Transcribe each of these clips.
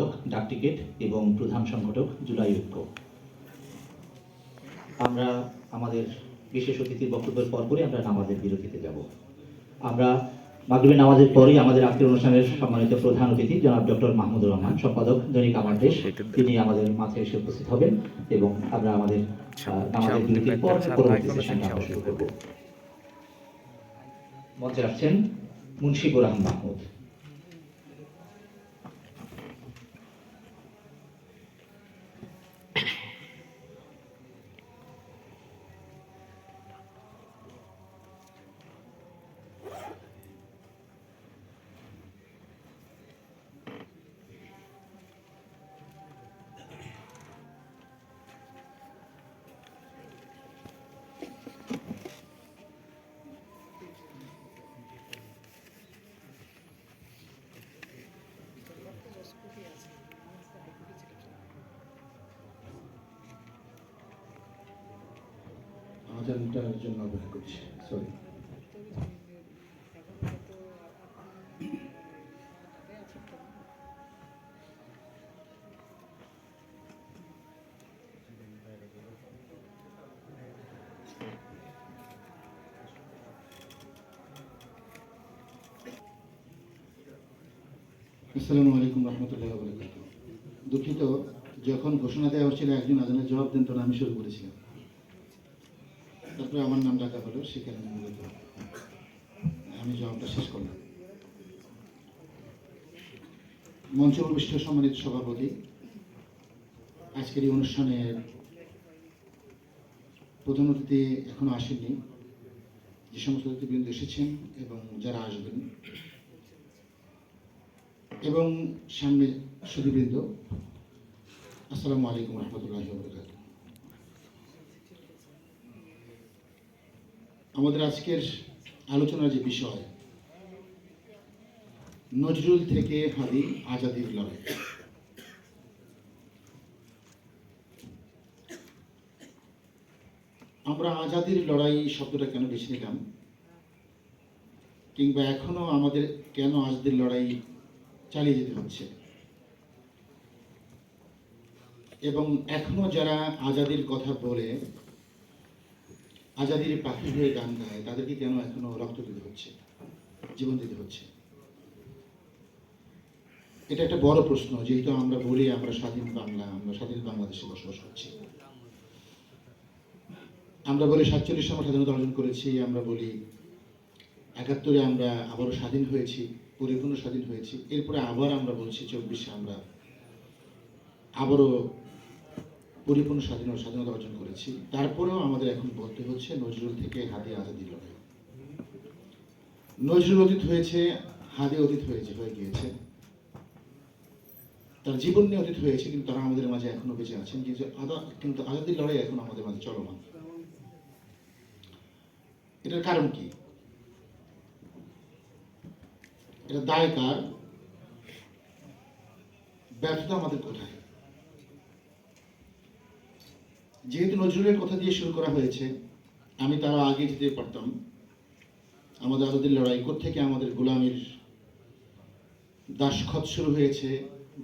সম্পাদক ডাক টিকেট এবং প্রধান সংগঠক জুলাই ঐক্য। আমরা আমাদের বিশেষ অতিথির বক্তব্যের পরপরই আমরা নামাজের বিরতিতে যাব। আমরা মাগরিবের নামাজের পরেই আমাদের আজকের অনুষ্ঠানের সম্মানিত প্রধান অতিথি জনাব ডক্টর মাহমুদুর রহমান, সম্পাদক দৈনিক আমার দেশ, তিনি আমাদের মাঝে এসে উপস্থিত হবেন এবং আমরা আমাদের নামাজের বিরতির পর পরবর্তী সেশনটা আমরা শুরু করব। মঞ্চে আসছেন মুন্সিবুর রহমান মাহমুদ। আজানটার জন্য অপেক্ষা করছি, সরি। আসসালামু আলাইকুম রহমতুল্লাহ বরকাতুহু। দুঃখিত, যখন ঘোষণা দেওয়া হচ্ছিল একজন আজানের জবাব দেন তখন আমি শুরু করেছিলাম, তারপরে আমার নাম ডাকা হলো, সেখানে মূলত আমি জবাবটা শেষ করলাম। মঞ্চ উপবিষ্ট সম্মানিত সভাপতি, আজকের এই অনুষ্ঠানের প্রধান অতিথি এখনো আসেননি, যে সমস্ত অতিথিবৃন্দ এসেছেন এবং যারা আসবেন, এবং সামনে সুধীবৃন্দ, আসসালামু আলাইকুম রহমতুল্লাহি ওয়া বারাকাতুহু। আমাদের আজকের আলোচনার যে বিষয়, নজরুল থেকে হাদি, আজাদির লড়াই। আমরা আজাদির লড়াই শব্দটা কেন বেছে নিলাম, কিংবা এখনো আমাদের কেন আজাদির লড়াই চালিয়ে যেতে হচ্ছে, এবং এখনো যারা আজাদির কথা বলে আজাদির পাখি হয়ে গান গায়, তাদেরকে কেন এখনো রক্ত দিতে হচ্ছে, জীবন দিতে হচ্ছে। এটা একটা বড় প্রশ্ন, যেহেতু আমরা বলি আমরা স্বাধীন বাংলা, আমরা স্বাধীন বাংলাদেশে বসবাস করছি। আমরা বলি 47 সালে স্বাধীনতা অর্জন করেছি, আমরা বলি 71-এ আমরা আবারও স্বাধীন হয়েছি, পরিপূর্ণ স্বাধীন হয়েছি। এরপরে আবার আমরা বলছি 24-এ আমরা আবারও পরিপূর্ণ স্বাধীনতা অর্জন করেছি। তারপরেও আমাদের এখন বলতে হচ্ছে নজরুল থেকে হাদি, আজাদির লড়াই। নজরুল অতীত হয়েছে, হাদি অতীত হয়ে গিয়েছে, তার জীবন নিয়ে অতীত হয়েছে, কিন্তু তারা আমাদের মাঝে এখনো বেঁচে আছেন। কিন্তু আজাদির লড়াই এখন আমাদের মাঝে চলমান। এটার কারণ কি? এটা দায় কার? ব্যর্থতা আমাদের কোথায়? যেহেতু নজরুলের কথা দিয়ে শুরু করা হয়েছে, আমি তারা আগে যেতে পারতাম। আমাদের আজাদির লড়াই কোত্থেকে আমাদের গোলামীর দাসখত শুরু হয়েছে,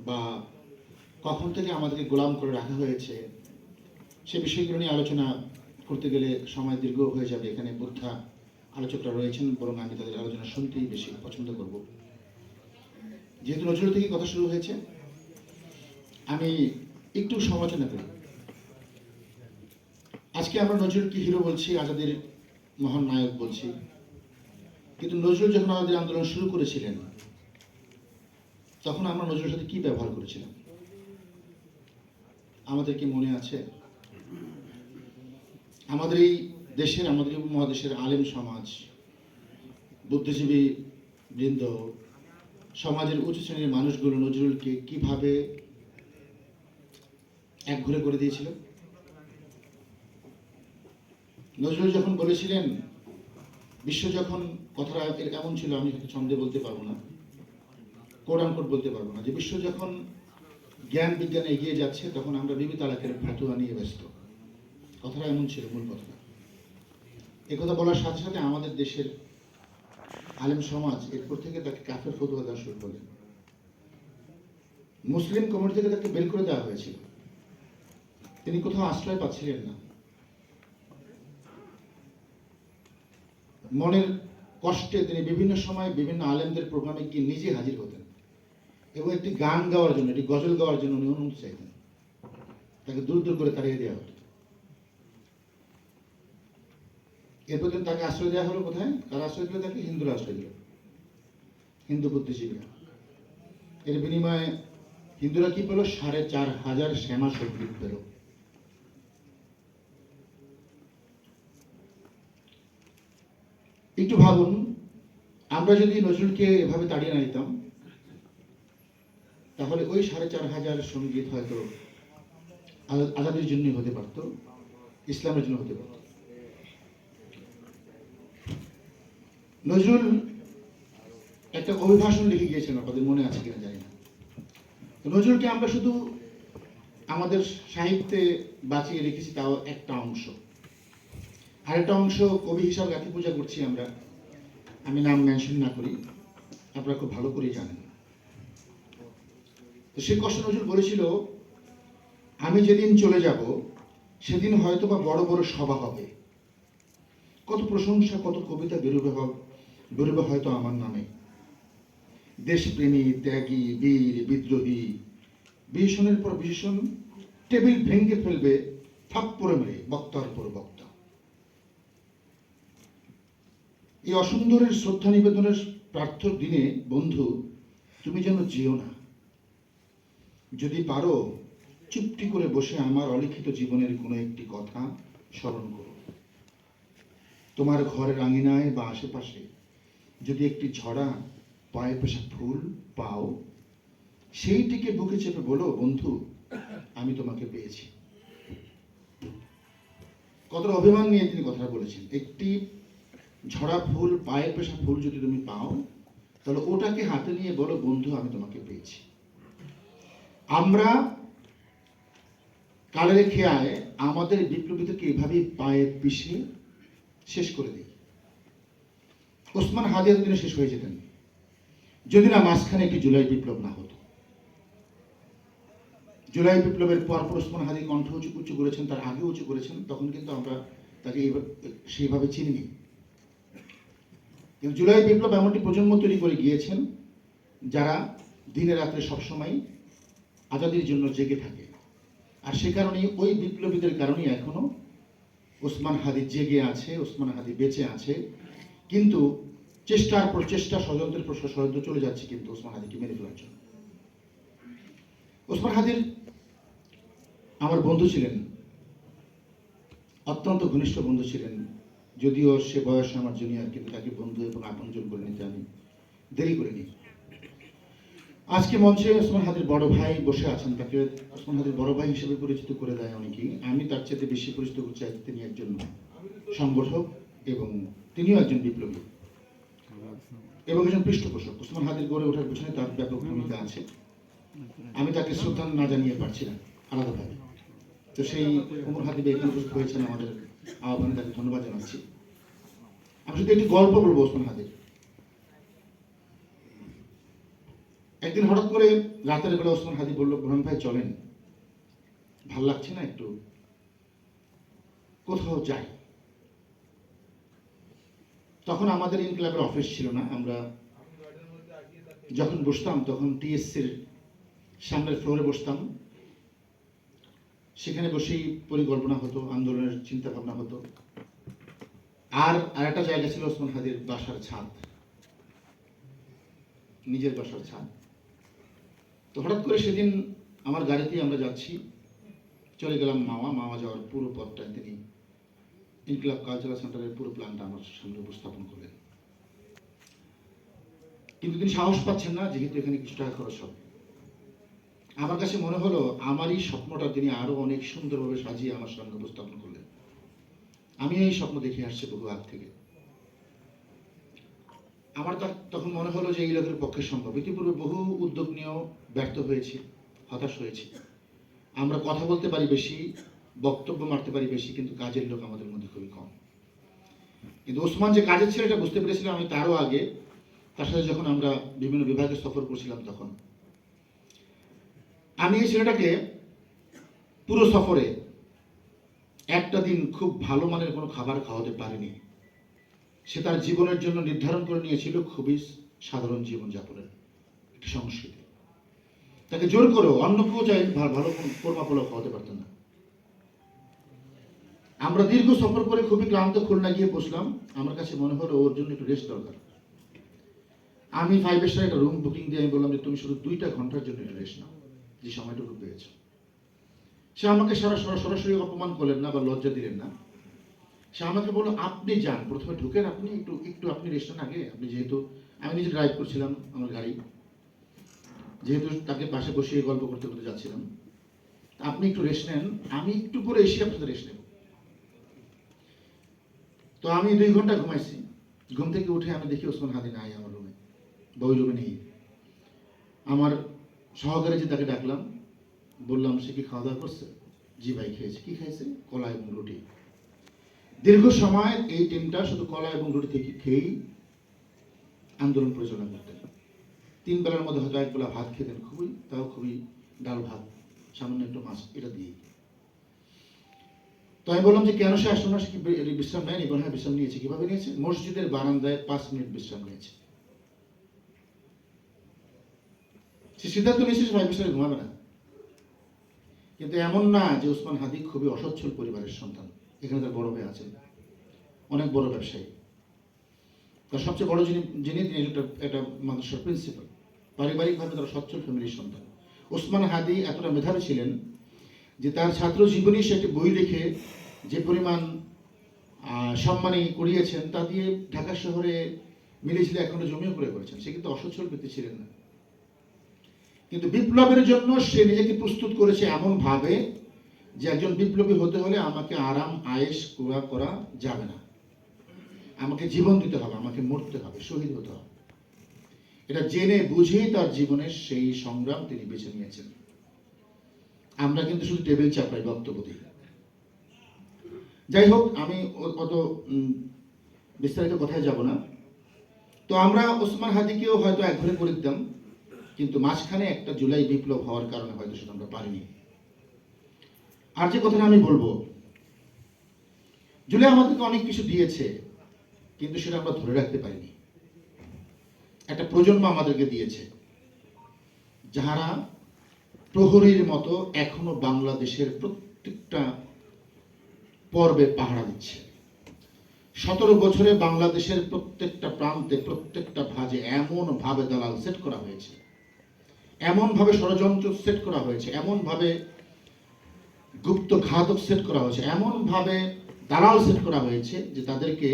বা কখন থেকে আমাদেরকে গোলাম করে রাখা হয়েছে, সে বিষয়গুলো নিয়ে আলোচনা করতে গেলে সময় দীর্ঘ হয়ে যাবে। এখানে বোদ্ধা আলোচকরা রয়েছেন, বরং আমি তাদের আলোচনা শুনতেই বেশি পছন্দ করব। যেহেতু নজরুল থেকে কথা শুরু হয়েছে, আমি একটু সমালোচনা করি। আজকে আমরা নজরুলকে হিরো বলছি, আজাদের মহান নায়ক বলছি, কিন্তু নজরুল যখন আমাদের আন্দোলন শুরু করেছিলেন, তখন আমরা নজরুলের সাথে কি ব্যবহার করেছিলাম আমাদের কি মনে আছে? আমাদের এই দেশের, আমাদের উপমহাদেশের আলেম সমাজ, বুদ্ধিজীবী বৃন্দ, সমাজের উচ্চ শ্রেণীর মানুষগুলো নজরুলকে কিভাবে একঘরে করে দিয়েছিল? নজরুল যখন বলেছিলেন, বিশ্ব যখন, কথাটা এমন ছিল, আমি হয়তো ছন্দে বলতে পারবো না, কোট আনকোট বলতে পারবো না, যে বিশ্ব যখন জ্ঞান বিজ্ঞানে এগিয়ে যাচ্ছে, তখন আমরা বিবি তালাকের ফতোয়া নিয়ে ব্যস্ত। কথাটা এমন ছিল, মূল কথাটা। একথা বলার সাথে সাথে আমাদের দেশের আলেম সমাজ এরপর থেকে তাকে কাফের ফতোয়া দেওয়া শুরু করলেন। মুসলিম কমিউনিটি থেকে তাকে বের করে দেওয়া হয়েছিল। তিনি কোথাও আশ্রয় পাচ্ছিলেন না। মনের কষ্টে তিনি বিভিন্ন সময় বিভিন্ন আলেমদের প্রোগ্রামে গিয়ে নিজে হাজির হতেন এবং একটি গান গাওয়ার জন্য, একটি গজল গাওয়ার জন্য উনি অনুমতি চাইতেন। তাকে দূর দূর করে তাড়িয়ে দেওয়া হতো। এরপর তাকে আশ্রয় দেওয়া হলো কোথায়? কারা আশ্রয় দিল তাকে? হিন্দুরা আশ্রয় দিল, হিন্দু বুদ্ধিজীবীরা। এর বিনিময়ে হিন্দুরা কি পেল? 4,500 সেনা সৈনিক পেল। একটু ভাবুন, আমরা যদি নজরুলকে এভাবে তাড়িয়ে না দিতাম, তাহলে ওই 4,500 সঙ্গীত হয়তো আজাদের জন্য হতে পারত, ইসলামের জন্য হতে পারত। নজরুল একটা অভিভাষণ লিখে গিয়েছেন, আপনাদের মনে আছে কিনা জানি না। নজরুলকে আমরা শুধু আমাদের সাহিত্যে বাঁচিয়ে রেখেছি, তাও একটা অংশ। আরেকটা অংশ কবি হিসাবে যাকে পূজা করছি আমরা, আমি নাম মেনশন না করি, আপনারা খুব ভালো করেই জানেন। তো সে কষ্ট নজরুল বলেছিল, আমি যেদিন চলে যাব সেদিন হয়তো বা বড় বড় সভা হবে, কত প্রশংসা, কত কবিতা বেরোবে হয়তো আমার নামে। দেশপ্রেমী, ত্যাগী, বীর, বিদ্রোহী, বিভীষণের পর বিভীষণ টেবিল ভেঙে ফেলবে থাপ্পড়ে মেরে বক্তার পর বক্তা। এই অসুন্দরের শ্রদ্ধা নিবেদনের প্রার্থর দিনে বন্ধু তুমি যেন যেও না। যদি পারো চুপটি করে বসে আমার অলিখিত জীবনের কোনো একটি কথা স্মরণ করো। তোমার ঘরের আঙিনায় বা আশেপাশে যদি একটি ঝরা পায়ে পেশা ফুল পাও, সেইটিকে বুকে চেপে বলো, বন্ধু আমি তোমাকে পেয়েছি। কতটা অভিমান নিয়ে তিনি কথা বলেছেন। একটি ঝরা ফুল, পায়ের পেশা ফুল যদি তুমি পাও, তাহলে ওটাকে হাতে নিয়ে বলো, বন্ধু আমি তোমাকে পেয়েছি। আমরা কালের খেয়ায় আমাদের বিপ্লবীদেরকে এভাবেই পায়ে পিষে শেষ করে দিই। ওসমান হাদি এতদিনে শেষ হয়ে যেতেন যদি না মাঝখানে একটি জুলাই বিপ্লব না হতো। জুলাই বিপ্লবের পর ওসমান হাদি কণ্ঠ উঁচু করেছেন, তার আগে উঁচু করেছেন, তখন কিন্তু আমরা তাকে সেইভাবে চিনিনি। কিন্তু জুলাই বিপ্লব এমন একটি প্রজন্ম তৈরি করে গিয়েছেন যারা দিনে রাত্রে সবসময় আজাদির জন্য জেগে থাকে। আর সে কারণেই ওই বিপ্লবীদের কারণেই এখনো ওসমান হাদি জেগে আছে, ওসমান হাদি বেঁচে আছে। কিন্তু চেষ্টার পর চেষ্টা, ষড়যন্ত্রের পর ষড়যন্ত্র চলে যাচ্ছে কিন্তু ওসমান হাদিকে মেরে ফেলার জন্য। ওসমান হাদির আমার বন্ধু ছিলেন, অত্যন্ত ঘনিষ্ঠ বন্ধু ছিলেন। যদিও সে বয়সে আমার জুনিয়র, কিন্তু তাকে বন্ধু এবং আপনজন করে নিতে আমি দেরি করিনি। আজকে মঞ্চে ওসমান হাদির বড় ভাই বসে আছেন, তাকে ওসমান হাদির বড় ভাই হিসেবে পরিচিত করে দেয় অনেকেই। আমি তার চেয়ে বেশি পরিচিত করছি, তিনি একজন সংগঠক এবং তিনিও একজন বিপ্লবী এবং একজন পৃষ্ঠপোষক। ওসমান হাদির গড়ে ওঠার পিছনে তার ব্যাপক ভূমিকা আছে। আমি তাকে শ্রদ্ধা না জানিয়ে পারছি না আলাদাভাবে। তো সেই ওমর হাদিব এখানে উপস্থিত হয়েছেন, আমাদের আহ্বানে তাকে ধন্যবাদ জানাচ্ছি। আমি শুধু একটি গল্প বলবো ওসমান হাদির। একদিন হঠাৎ করে রাতের বেলা ওসমান হাদি বলল, বুরহান ভাই চলেন, ভাল লাগছে না, একটু কোথাও যাই। তখন আমাদের ইনকিলাবের অফিস ছিল না। আমরা যখন বসতাম তখন টিএসসির সামনের ফ্লোরে বসতাম, সেখানে বসেই পরিকল্পনা হতো, আন্দোলনের চিন্তা ভাবনা হতো। আর আরেকটা জায়গা ছিল ওসমান হাদির বাসার ছাদ, নিজের বাসার ছাদ। তো হঠাৎ করে সেদিন আমার গাড়িতেই আমরা যাচ্ছি, চলে গেলাম মাওয়া যাওয়ার পুরো পথটায় তিনি ইনকিলাব কালচারাল সেন্টারের পুরো প্ল্যানটা আমার সামনে উপস্থাপন করলেন। কিন্তু তিনি সাহস পাচ্ছেন না, যেহেতু এখানে কিছু টাকা খরচ হবে। আমার কাছে মনে হলো আমারই স্বপ্নটা তিনি আরো অনেক সুন্দরভাবে সাজিয়ে আমার সামনে উপস্থাপন করলেন। আমি এই স্বপ্ন দেখে আসছি বহু আগ থেকে। আমার তখন মনে হলো যে এই লোকের পক্ষে সম্ভব। ইতিপূর্বে বহু উদ্যোগ নিয়েও ব্যর্থ হয়েছি, হতাশ হয়েছি। আমরা কথা বলতে পারি বেশি, বক্তব্য মারতে পারি বেশি, কিন্তু কাজের লোক আমাদের মধ্যে খুবই কম। কিন্তু ওসমান যে কাজের ছিল এটা বুঝতে পেরেছিলাম আমি তারও আগে। তার সাথে যখন আমরা বিভিন্ন বিভাগে সফর করছিলাম তখন আমি এই ছেলেটাকে পুরো সফরে একটা দিন খুব ভালো মানের কোনো খাবার খাওয়াতে পারিনি। সে তার জীবনের জন্য নির্ধারণ করে নিয়েছিল খুবই সাধারণ জীবনযাপনের একটি সংস্কৃতি। তাকে জোর করেও অন্য কেউ চাই ভালো কোরমা পোলাও খাওয়াতে পারতেন না। আমরা দীর্ঘ সফর করে খুবই ক্লান্ত খুলনা গিয়ে বসলাম। আমার কাছে মনে হলো ওর জন্য একটু রেস্ট দরকার। আমি 5 স্টার একটা রুম বুকিং দিয়ে আমি বললাম যে তুমি শুধু 2টা ঘন্টার জন্য একটু রেস্ট নাও, যে সময়টুকু পেয়েছো। সে আমাকে সরাসরি অপমান করলেন না বা লজ্জা দিলেন না। সে আমাকে বললো আপনি যান, প্রথমে ঢুকেন, আপনি একটু আপনি রেস্ট নেন আগে। আপনি যেহেতু আমি নিজে ড্রাইভ করছিলাম আমার গাড়ি, যেহেতু তাকে পাশে বসিয়ে গল্প করতে করতে যাচ্ছিলাম, আপনি একটু রেস্ট নেন, আমি একটু পরে এসে আপনাদের রেস্ট নেব। তো আমি 2 ঘন্টা ঘুমাইছি। ঘুম থেকে উঠে আমি দেখি ওসমান হাদি নাই আমার রুমে, বই রুমে নেই। আমার সহকারী যে তাকে ডাকলাম, বললাম সে কি খাওয়া দাওয়া করছে? জি ভাই খেয়েছে। কি খাইছে? কলা এবং রুটি। দীর্ঘ সময় এই টিমটা শুধু কলা এবং রুটি থেকে খেয়েই আন্দোলন পরিচালনা করতেন। 3 বেলার মধ্যে হয়তো 1 বেলা ভাত খেতেন, খুবই ডাল ভাত, সামান্য একটু মাছ, এটা দিয়ে। তো আমি বললাম যে কেন সে আসলো না, সে কি বিশ্রাম নেয়নি? বলে হ্যাঁ বিশ্রাম নিয়েছে। কিভাবে নিয়েছে? মসজিদের বারান্দায় 5 মিনিট বিশ্রাম নিয়েছে। সে সিদ্ধান্ত নিয়েছে সে 5 স্টারে ঘুমাবে না। কিন্তু এমন না যে ওসমান হাদি খুবই অসচ্ছল পরিবারের সন্তান। এখানে তার বড় ভাই আছেন, অনেক বড় ব্যবসায়ী। তার সবচেয়ে বড় যিনি তিনি একটা মাদ্রাসার প্রিন্সিপাল। পারিবারিকভাবে তারা সচ্ছল ফ্যামিলির সন্তান। ওসমান হাদি এতটা মেধাবী ছিলেন যে তার ছাত্র জীবনী সে একটি বই লিখে যে পরিমাণ সম্মানী করিয়েছেন, তা দিয়ে ঢাকা শহরে মিলেছিল এখনো জমিও করে করেছেন। সে কিন্তু অসচ্ছল ব্যক্তি ছিলেন না। কিন্তু বিপ্লবের জন্য সে নিজেকে প্রস্তুত করেছে এমন ভাবে যে একজন বিপ্লবী হতে হলে আমাকে আরাম আয়েশ করা যাবে না, আমাকে জীবন দিতে হবে, আমাকে মরতে হবে, শহীদ হতে হবে। এটা জেনে বুঝেই তার জীবনের সেই সংগ্রাম তিনি বেছে নিয়েছেন। আমরা কিন্তু শুধু টেবিল চাপড়াই, বক্তব্য দিই। যাই হোক, আমি অত বিস্তারিত কথায় যাব না। তো আমরা ওসমান হাদিকেও হয়তো একঘরে করে দিতাম, কিন্তু মাঝখানে একটা জুলাই বিপ্লব হওয়ার কারণে হয়তো সেটা আমরা পারিনি। আর যে কথাটা আমি বলবো, জুলাই আমাদেরকে অনেক কিছু দিয়েছে, কিন্তু সেটা আমরা ধরে রাখতে পারিনি। একটা প্রজন্ম আমাদেরকে দিয়েছে যারা প্রহরীর মতো এখনো বাংলাদেশের প্রত্যেকটা পর্বে পাহারা দিচ্ছে। 17 বছরে বাংলাদেশের প্রত্যেকটা প্রান্তে, প্রত্যেকটা ভাজে এমন ভাবে দালাল সেট করা হয়েছে, এমন ভাবে ষড়যন্ত্র সেট করা হয়েছে, এমন ভাবে গুপ্ত ঘাতক সেট করা হয়েছে, এমন ভাবে দালাল সেট করা হয়েছে যে তাদেরকে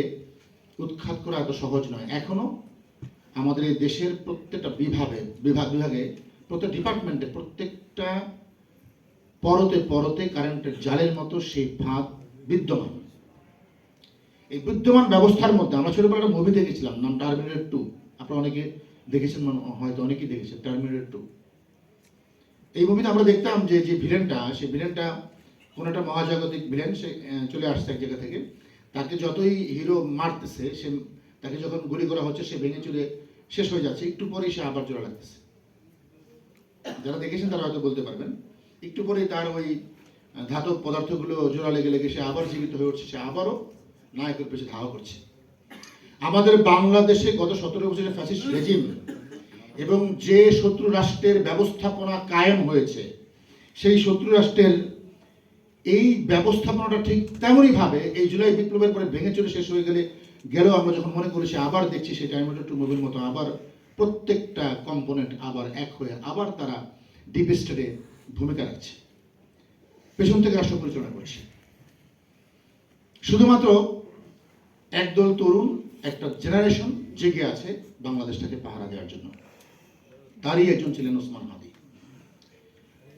উৎখাত করা এত সহজ নয়। এখনো আমাদের এই দেশের প্রত্যেকটা বিভাগে প্রত্যেক ডিপার্টমেন্টে, প্রত্যেকটা পরতে কারেন্টের জালের মতো সেই ফাঁদ বিদ্যমান। এই বিদ্যমান ব্যবস্থার মধ্যে আমরা ছোটবেলায় একটা মুভি দেখেছিলাম, নাম টার্মিনেটর 2। আপনারা অনেকে দেখেছেন, হয়তো অনেকেই দেখেছেন টার্মিনেটর 2। এই মুভিতে আমরা দেখতাম যে ভিলেনটা, সেই ভিলেনটা কোন একটা মহাজাগতিক ভিলেন, সে চলে আসছে এক জায়গা থেকে। তাকে যতই হিরো মারতেছে, সে তাকে যখন গুলি করা হচ্ছে সে ভেঙে চলে শেষ হয়ে যাচ্ছে, একটু পরেই সে আবার জোড়া লাগতেছে। যারা দেখেছেন তারা হয়তো বলতে পারবেন। একটু পরেই তার ওই ধাতব পদার্থগুলো জোড়া লেগে সে আবার জীবিত হয়ে উঠছে, সে আবারও নায়কের পেছনে ধাওয়া করছে। আমাদের বাংলাদেশে গত 17 বছরের ফ্যাসিস্ট রেজিম এবং যে শত্রু রাষ্ট্রের ব্যবস্থাপনা কায়েম হয়েছে, সেই শত্রু রাষ্ট্রের এই ব্যবস্থাপনাটা ঠিক তেমনই ভাবে এই জুলাই বিপ্লবের পরে ভেঙে চলে শেষ হয়ে গেলেও আমরা যখন মনে করেছি, আবার দেখছি সেই টার্মিনেটর 2 মুভির মতো আবার প্রত্যেকটা কম্পোনেন্ট আবার এক হয়ে আবার তারা ডিপ স্টেটে ভূমিকা রাখছে, পেছন থেকে রাষ্ট্র পরিচালনা করছে। শুধুমাত্র একদল তরুণ, একটা জেনারেশন জেগে আছে বাংলাদেশটাকে পাহারা দেওয়ার জন্য। তারই একজন ছিলেন ওসমান হাদি।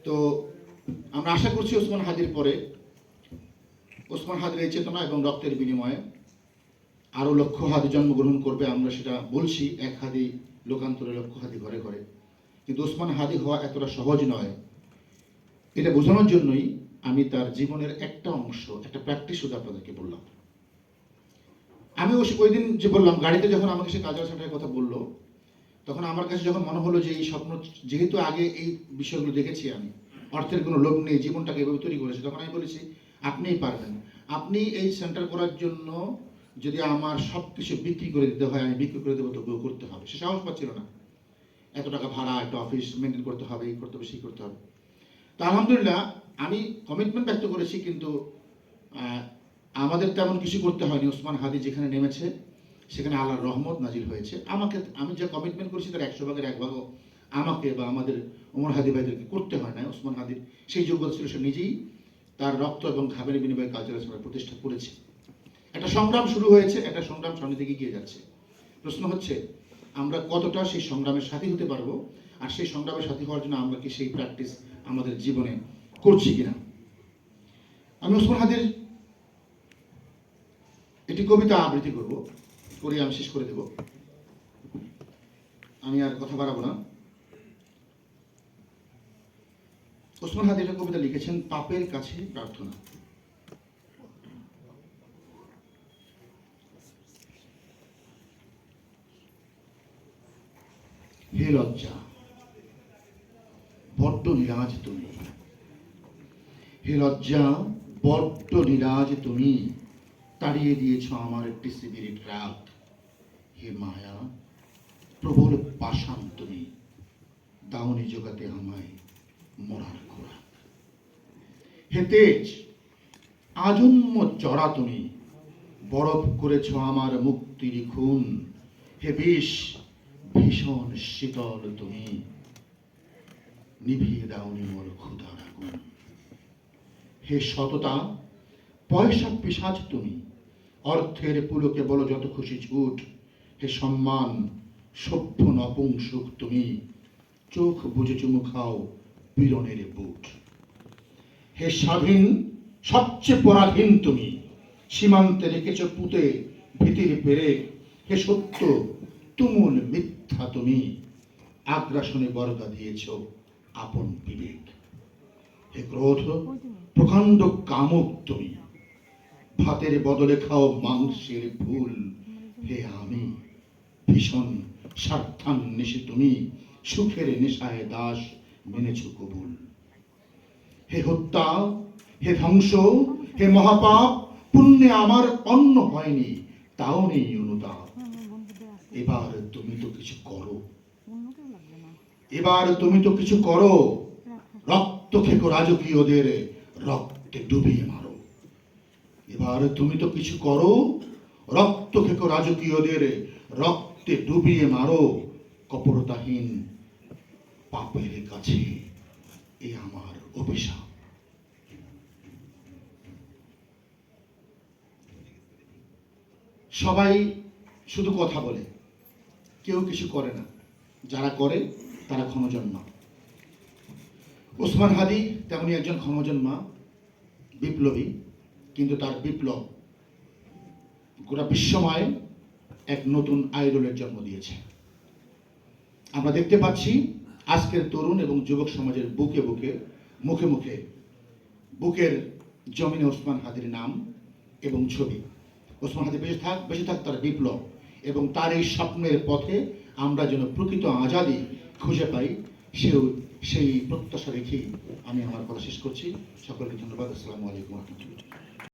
তো আমরা আশা করছি ওসমান হাদির পরে, ওসমান হাদির এই চেতনা এবং রক্তের বিনিময়ে আরো লক্ষ হাদি জন্মগ্রহণ করবে। আমরা সেটা বলছি, 1 হাদি লোকান্তরে লক্ষ হাদি ঘরে ঘরে। কিন্তু ওসমান হাদি হওয়া এতটা সহজ নয়। এটা বোঝানোর জন্যই আমি তার জীবনের একটা অংশ, একটা প্র্যাকটিস শুধু আপনাদেরকে বললাম। আমি ওই দিন যে বললাম, গাড়িতে যখন আমাকে সে কালচারাল সেন্টারের কথা বললো, তখন আমার কাছে যখন মনে হলো যে এই স্বপ্ন, যেহেতু আগে এই বিষয়গুলো দেখেছি আমি, অর্থের কোনো লোভ নেই, জীবনটাকে এভাবে তৈরি করেছি, তখন আমি বলেছি আপনিই পারবেন। আপনি এই সেন্টার করার জন্য যদি আমার সব কিছু বিক্রি করে দিতে হয়, আমি বিক্রি করে দেবো, তবুও করতে হবে। সে সাহস পাচ্ছিল না, এত টাকা ভাড়া, একটা অফিস মেনটেন করতে হবে, এই করতে হবে, সেই করতে হবে। তো আলহামদুলিল্লাহ আমি কমিটমেন্ট ব্যক্ত করেছি, কিন্তু আমাদের তেমন কিছু করতে হয়নি। ওসমান হাদি যেখানে নেমেছে সেখানে আল্লাহর রহমত নাজিল হয়েছে। আমি যে কমিটমেন্ট করেছি তার 100 ভাগের 1 ভাগও আমাকে বা আমাদের ওমর হাদি ভাইদেরকে করতে হয় না। ওসমান হাদির সেই যোগ্যতা ছিল, সে নিজেই তার রক্ত এবং ঘামের বিনিময়ে কালচারাল সেন্টার প্রতিষ্ঠা করেছে। একটা সংগ্রাম শুরু হয়েছে, একটা সংগ্রাম সামনে দিকে এগিয়ে যাচ্ছে। প্রশ্ন হচ্ছে আমরা কতটা সেই সংগ্রামের সাথী হতে পারবো, আর সেই সংগ্রামের সাথী হওয়ার জন্য আমরা কি সেই প্র্যাকটিস আমাদের জীবনে করছি কিনা। আমি ওসমান হাদির একটি কবিতা আবৃত্তি করব, করে আমি শেষ করে দেব। আমি আর কথা বাড়াবো না। ওসমান হাদি একটা কবিতা লিখেছেন, পাপের কাছে প্রার্থনা। হে লজ্জা, বড্ড নিরাজ তুমি। হে লজ্জা, বড্ড নিরাজ তুমি, তাড়িয়ে দিয়েছ আমার একটি শিবিরের রাত। হে মায়া, প্রবল পাষাণ তুমি, দাওনি জোগাতে আমায় মরার খোরাক। হে তেজ, আজন্ম চড়া তুমি, বরফ করেছ আমার মুক্তির খুন। হে বিষ, ভীষণ শীতল তুমি, নিভিয়ে দাওনি মোর ক্ষুধার আগুন। হে সততা, পয়সা পিশাচ তুমি, অর্থের পুলকে বলো যত খুশি ঝুট। হে সম্মান, সভ্য নপুংসুক তুমি, চোখ বুঝে চুমু খাও পীড়নের বুট। হে স্বাধীন, সবচেয়ে পরাধীন তুমি, সীমান্তে রেখেছ পুঁতে ভীতির পেরেক। হে সত্য, তুমুল মিথ্যা তুমি, আগ্রাসনে বর্গা দিয়েছ আপন বিবেক। হে ক্রোধ, প্রকাণ্ড কামুক তুমি, ভাতের বদলে খাও মাংসের ফুল। হে আমি, ভীষণ স্বার্থান্বেষী তুমি, সুখের নেশায় দাস মেনেছ কবুল। হে হত্যা, হে ধ্বংস, হে মহাপাপ, পুণ্যে আমার অন্ন হয়নি, তাও নেই অনুতাপ। এবার তুমি তো কিছু করো, এবার তুমি তো কিছু করো, রক্ত খেকো রাজকীয়দের রক্তে ডুবিয়ে মারো। এবার তুমি তো কিছু করো, রক্ত খেকো রাজকীয়দের রক্তে ডুবিয়ে মারো। কপটতাহীন পাপের কাছে এ আমার অভিশাপ। সবাই শুধু কথা বলে, কেউ কিছু করে না। যারা করে তারা ক্ষণজন্মা। ওসমান হাদি তেমনি একজন ক্ষণজন্মা বিপ্লবী, কিন্তু তার বিপ্লব গোটা বিশ্বময় এক নতুন আইডলের জন্ম দিয়েছে। আমরা দেখতে পাচ্ছি আজকের তরুণ এবং যুবক সমাজের বুকে বুকে, মুখে মুখে, বুকের জমিনে ওসমান হাদির নাম এবং ছবি। ওসমান হাদি বেঁচে থাক তার বিপ্লব, এবং তার এই স্বপ্নের পথে আমরা যেন প্রকৃত আজাদি খুঁজে পাই, সেই প্রত্যাশা রেখেই আমি আমার কথা শেষ করছি। সকলকে ধন্যবাদ। আসসালামু আলাইকুম রহমতুল্লাহ।